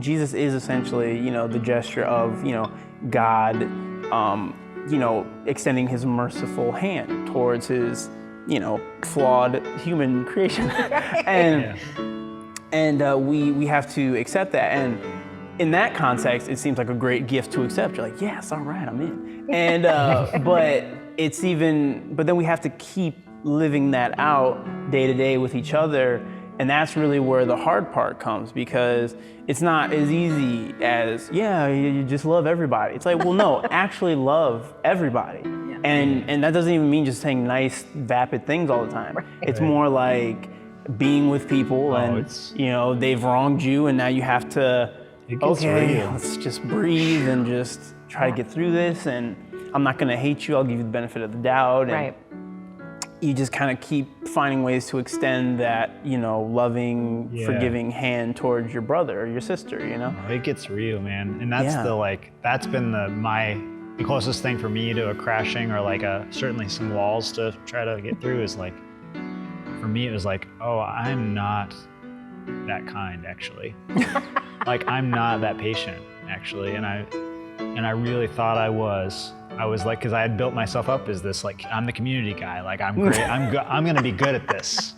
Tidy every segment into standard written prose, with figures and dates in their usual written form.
Jesus is essentially, the gesture of, God, extending his merciful hand towards his, flawed human creation. And we have to accept that. And in that context, it seems like a great gift to accept. You're like, yes, all right, I'm in. And but then we have to keep living that out day to day with each other. And that's really where the hard part comes, because it's not as easy as, you just love everybody. It's like, well, no, actually love everybody. Yeah. And that doesn't even mean just saying nice, vapid things all the time. Right. It's more like being with people they've wronged you, and now you have to, let's just breathe and just try to get through this, and I'm not gonna hate you, I'll give you the benefit of the doubt. Right. You just kind of keep finding ways to extend that, loving, forgiving hand towards your brother or your sister, It gets real, man. And that's that's been the closest thing for me to a crashing, or certainly some walls to try to get through, is like, for me, it was like, oh, I'm not that kind, actually. I'm not that patient, actually. And I really thought I was like, because I had built myself up as this, I'm the community guy. I'm great. I'm gonna be good at this.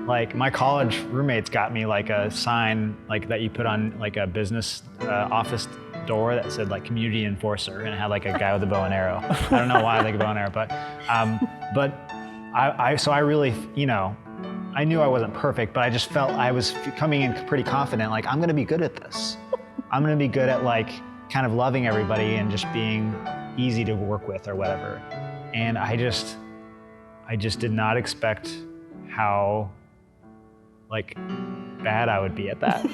My college roommates got me a sign that you put on a business office door that said community enforcer, and it had a guy with a bow and arrow. I don't know why I like a bow and arrow, but I really, I knew I wasn't perfect, but I just felt I was coming in pretty confident, I'm gonna be good at this. I'm gonna be good at kind of loving everybody and just being easy to work with or whatever. And I just did not expect how bad I would be at that.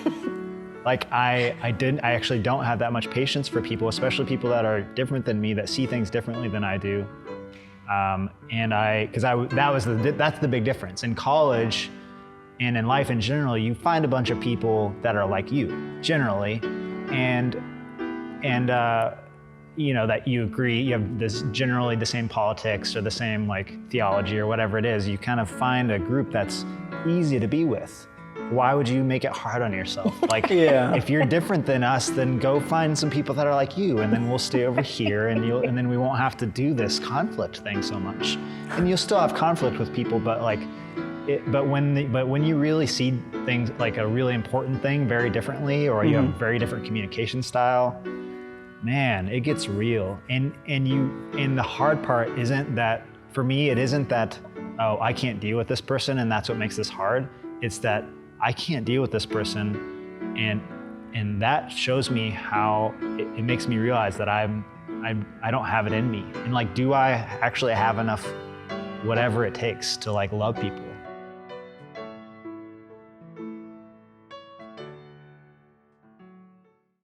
I actually don't have that much patience for people, especially people that are different than me, that see things differently than I do. That's the big difference. In college and in life in general, you find a bunch of people that are like you, generally, and that you agree, you have this generally the same politics or the same theology or whatever it is. You kind of find a group that's easy to be with. Why would you make it hard on yourself? If you're different than us, then go find some people that are like you, and then we'll stay over here, and then we won't have to do this conflict thing so much. And you'll still have conflict with people, but when you really see things a really important thing very differently, or you have a very different communication style, man, it gets real. And the hard part isn't that, for me, it isn't that, oh, I can't deal with this person and that's what makes this hard. It's that I can't deal with this person, and that shows me how it makes me realize that I don't have it in me. And do I actually have enough whatever it takes to love people?